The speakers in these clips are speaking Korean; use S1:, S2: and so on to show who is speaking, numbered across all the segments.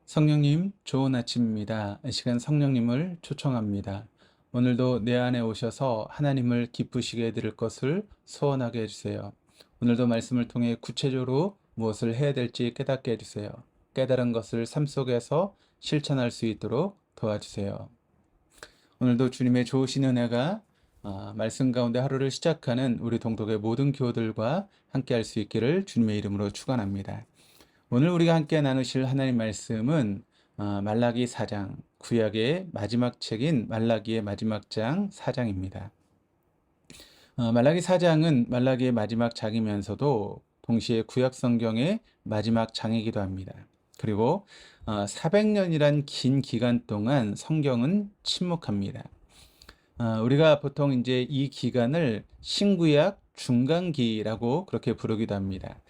S1: 성령님, 좋은 아침입니다. 이 시간 성령님을 초청합니다. 오늘도 내 안에 오셔서 하나님을 기쁘시게 해드릴 것을 소원하게 해주세요. 오늘도 말씀을 통해 구체적으로 무엇을 해야 될지 깨닫게 해주세요. 깨달은 것을 삶 속에서 실천할 수 있도록 도와주세요. 오늘도 주님의 좋으신 은혜가 말씀 가운데 하루를 시작하는 우리 동독의 모든 교우들과 함께 할 수 있기를 주님의 이름으로 축원합니다. 오늘 우리가 함께 나누실 하나님 말씀은 말라기 4장, 구약의 마지막 책인 말라기의 마지막 장 4장입니다. 말라기 4장은 말라기의 마지막 장이면서도 동시에 구약 성경의 마지막 장이기도 합니다. 그리고 400년이란 긴 기간 동안 성경은 침묵합니다. 우리가 보통 이제 이 기간을 신구약 중간기라고 그렇게 부르기도 합니다.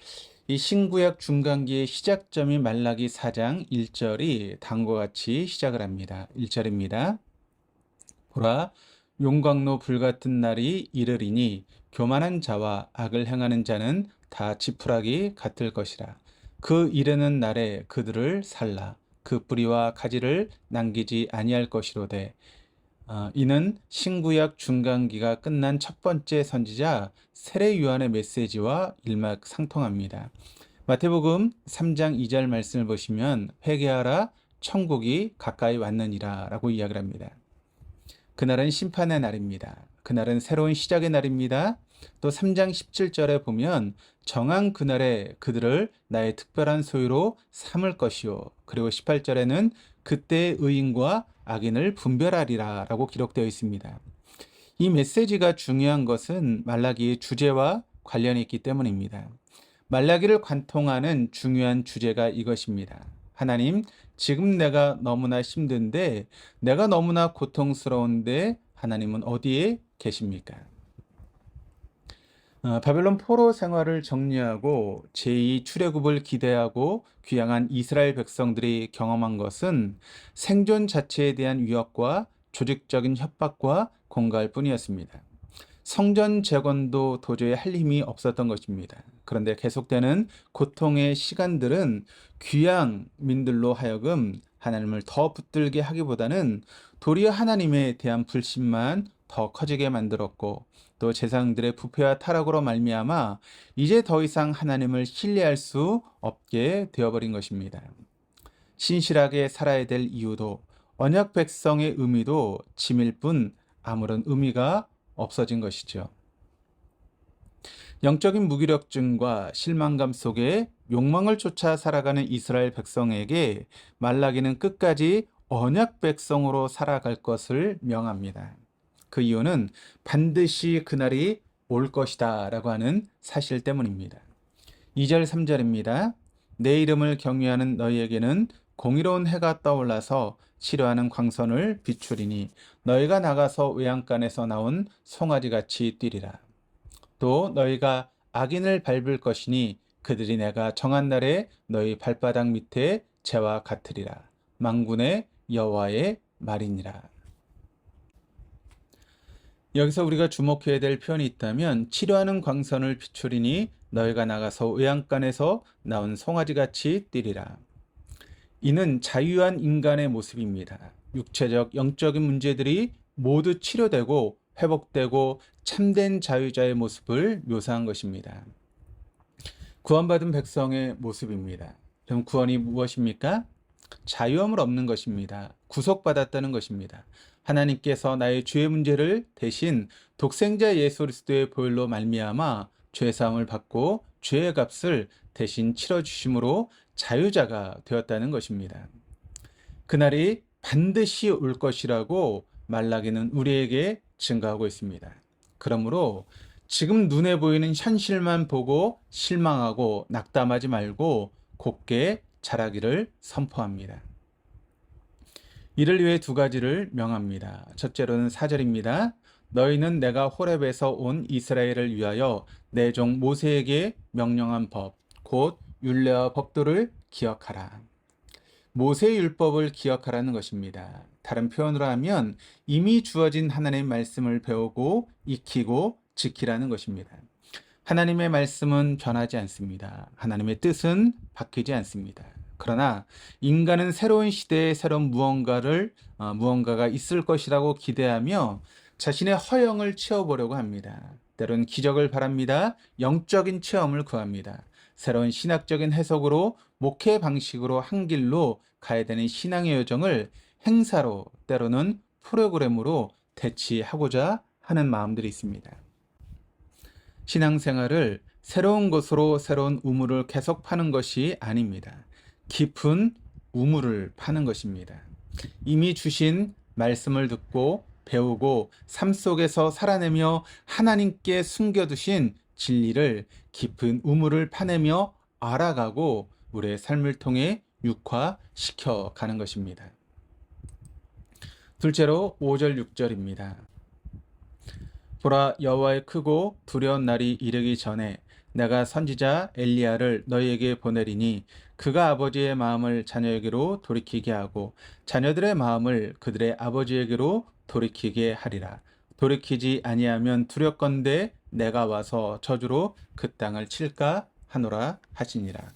S1: 이 신구약 중간기의 시작점이 말라기 4장 1절이 다음과 같이 시작을 합니다. 1절입니다. 보라, 용광로 불같은 날이 이르리니 교만한 자와 악을 행하는 자는 다 지푸라기 같을 것이라. 그 이르는 날에 그들을 살라. 그 뿌리와 가지를 남기지 아니할 것이로되. 이는 신구약 중간기가 끝난 첫 번째 선지자 세례 요한의 메시지와 일맥상통합니다. 마태복음 3장 2절 말씀을 보시면 회개하라 천국이 가까이 왔느니라 라고 이야기를 합니다. 그날은 심판의 날입니다. 그날은 새로운 시작의 날입니다. 또 3장 17절에 보면 정한 그날에 그들을 나의 특별한 소유로 삼을 것이요. 그리고 18절에는 그때의 의인과 악인을 분별하리라 라고 기록되어 있습니다. 이 메시지가 중요한 것은 말라기의 주제와 관련이 있기 때문입니다. 말라기를 관통하는 중요한 주제가 이것입니다. 하나님, 지금 내가 너무나 힘든데, 내가 너무나 고통스러운데 하나님은 어디에 계십니까? 바벨론 포로 생활을 정리하고 제2 출애굽을 기대하고 귀향한 이스라엘 백성들이 경험한 것은 생존 자체에 대한 위협과 조직적인 협박과 공갈 뿐이었습니다. 성전 재건도 도저히 할 힘이 없었던 것입니다. 그런데 계속되는 고통의 시간들은 귀향민들로 하여금 하나님을 더 붙들게 하기보다는 도리어 하나님에 대한 불신만 더 커지게 만들었고, 또 제사장들의 부패와 타락으로 말미암아 이제 더 이상 하나님을 신뢰할 수 없게 되어버린 것입니다. 신실하게 살아야 될 이유도, 언약 백성의 의미도 짐일 뿐 아무런 의미가 없어진 것이죠. 영적인 무기력증과 실망감 속에 욕망을 쫓아 살아가는 이스라엘 백성에게 말라기는 끝까지 언약 백성으로 살아갈 것을 명합니다. 그 이유는 반드시 그날이 올 것이다 라고 하는 사실 때문입니다. 2절 3절입니다. 내 이름을 경외하는 너희에게는 공의로운 해가 떠올라서 치료하는 광선을 비추리니 너희가 나가서 외양간에서 나온 송아지같이 뛰리라. 또 너희가 악인을 밟을 것이니 그들이 내가 정한 날에 너희 발바닥 밑에 재와 같으리라. 만군의 여호와의 말이니라. 여기서 우리가 주목해야 될 표현이 있다면 치료하는 광선을 비추리니 너희가 나가서 외양간에서 나온 송아지같이 뛰리라. 이는 자유한 인간의 모습입니다. 육체적, 영적인 문제들이 모두 치료되고 회복되고 참된 자유자의 모습을 묘사한 것입니다. 구원받은 백성의 모습입니다. 그럼 구원이 무엇입니까? 자유함을 얻는 것입니다. 구속받았다는 것입니다. 하나님께서 나의 죄의 문제를 대신 독생자 예수 그리스도의 보혈로 말미암아 죄사함을 받고 죄의 값을 대신 치러주심으로 자유자가 되었다는 것입니다. 그날이 반드시 올 것이라고 말라기는 우리에게 증거하고 있습니다. 그러므로 지금 눈에 보이는 현실만 보고 실망하고 낙담하지 말고 곧게 자라기를 선포합니다. 이를 위해 두 가지를 명합니다. 첫째로는 4절입니다. 너희는 내가 호렙에서 온 이스라엘을 위하여 내 종 모세에게 명령한 법, 곧 율례와 법도를 기억하라. 모세의 율법을 기억하라는 것입니다. 다른 표현으로 하면 이미 주어진 하나님의 말씀을 배우고 익히고 지키라는 것입니다. 하나님의 말씀은 변하지 않습니다. 하나님의 뜻은 바뀌지 않습니다. 그러나 인간은 새로운 시대에 새로운 무언가가 있을 것이라고 기대하며 자신의 허영을 채워보려고 합니다. 때론 기적을 바랍니다. 영적인 체험을 구합니다. 새로운 신학적인 해석으로 목회 방식으로 한 길로 가야 되는 신앙의 여정을 행사로 때로는 프로그램으로 대치하고자 하는 마음들이 있습니다. 신앙생활을 새로운 것으로 새로운 우물을 계속 파는 것이 아닙니다. 깊은 우물을 파는 것입니다. 이미 주신 말씀을 듣고 배우고 삶 속에서 살아내며 하나님께 숨겨두신 진리를 깊은 우물을 파내며 알아가고 우리의 삶을 통해 육화시켜 가는 것입니다. 둘째로 5절 6절입니다. 보라, 여호와의 크고 두려운 날이 이르기 전에 내가 선지자 엘리야를 너희에게 보내리니 그가 아버지의 마음을 자녀에게로 돌이키게 하고 자녀들의 마음을 그들의 아버지에게로 돌이키게 하리라. 돌이키지 아니하면 두렵건대 내가 와서 저주로 그 땅을 칠까 하노라 하시니라.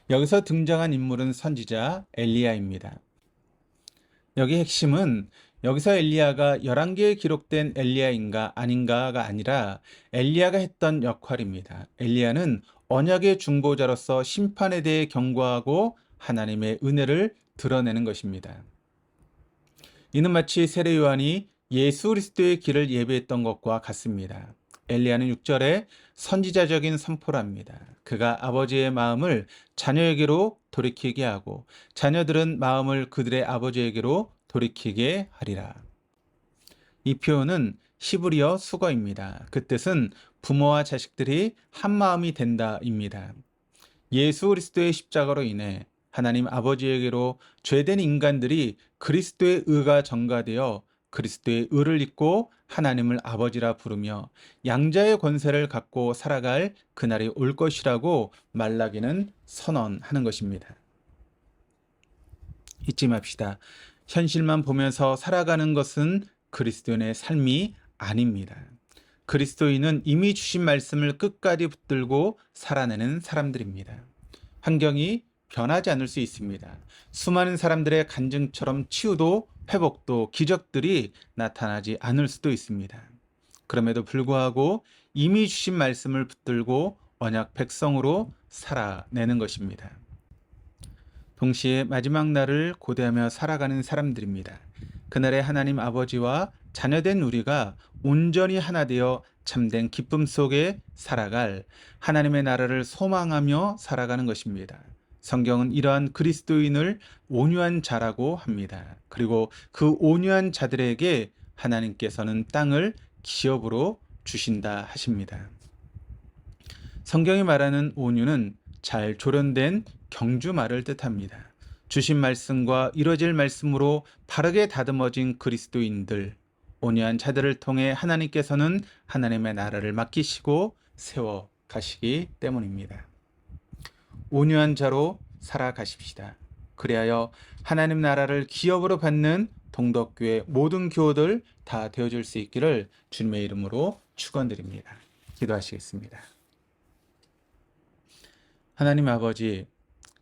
S1: 여기서 등장한 인물은 선지자 엘리야입니다. 여기 핵심은 여기서 엘리야가 11개에 기록된 엘리야인가 아닌가가 아니라 엘리야가 했던 역할입니다. 엘리야는 언약의 중보자로서 심판에 대해 경고하고 하나님의 은혜를 드러내는 것입니다. 이는 마치 세례 요한이 예수 그리스도의 길을 예배했던 것과 같습니다. 엘리야는 6절에 선지자적인 선포를 합니다. 그가 아버지의 마음을 자녀에게로 돌이키게 하고 자녀들은 마음을 그들의 아버지에게로 돌이키게 하리라. 이 표현은 히브리어 수거입니다. 그 뜻은 부모와 자식들이 한 마음이 된다입니다. 예수 그리스도의 십자가로 인해 하나님 아버지에게로 죄된 인간들이 그리스도의 의가 전가되어 그리스도의 의를 입고 하나님을 아버지라 부르며 양자의 권세를 갖고 살아갈 그날이 올 것이라고 말라기는 선언하는 것입니다. 잊지 맙시다. 현실만 보면서 살아가는 것은 그리스도인의 삶이 아닙니다. 그리스도인은 이미 주신 말씀을 끝까지 붙들고 살아내는 사람들입니다. 환경이 변하지 않을 수 있습니다. 수많은 사람들의 간증처럼 치유도 회복도 기적들이 나타나지 않을 수도 있습니다. 그럼에도 불구하고 이미 주신 말씀을 붙들고 언약 백성으로 살아내는 것입니다. 동시에 마지막 날을 고대하며 살아가는 사람들입니다. 그날의 하나님 아버지와 자녀된 우리가 온전히 하나 되어 참된 기쁨 속에 살아갈 하나님의 나라를 소망하며 살아가는 것입니다. 성경은 이러한 그리스도인을 온유한 자라고 합니다. 그리고 그 온유한 자들에게 하나님께서는 땅을 기업으로 주신다 하십니다. 성경이 말하는 온유는 잘 조련된 경주말을 뜻합니다. 주신 말씀과 이뤄질 말씀으로 바르게 다듬어진 그리스도인들, 온유한 자들을 통해 하나님께서는 하나님의 나라를 맡기시고 세워 가시기 때문입니다. 온유한 자로 살아가십시다. 그리하여 하나님 나라를 기업으로 받는 동덕교회 모든 교우들 다 되어줄 수 있기를 주님의 이름으로 축원드립니다. 기도하시겠습니다. 하나님 아버지,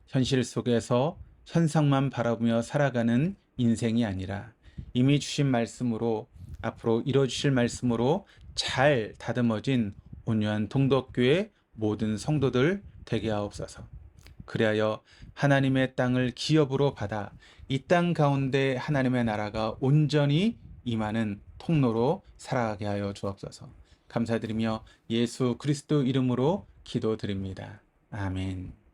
S1: 현실 속에서 현상만 바라보며 살아가는 인생이 아니라 이미 주신 말씀으로 앞으로 이루어주실 말씀으로 잘 다듬어진 온유한 동덕교회 모든 성도들 되게 하옵소서. 그리하여 하나님의 땅을 기업으로 받아 이 땅 가운데 하나님의 나라가 온전히 임하는 통로로 살아가게 하여 주옵소서. 감사드리며 예수 그리스도 이름으로 기도드립니다. 아멘.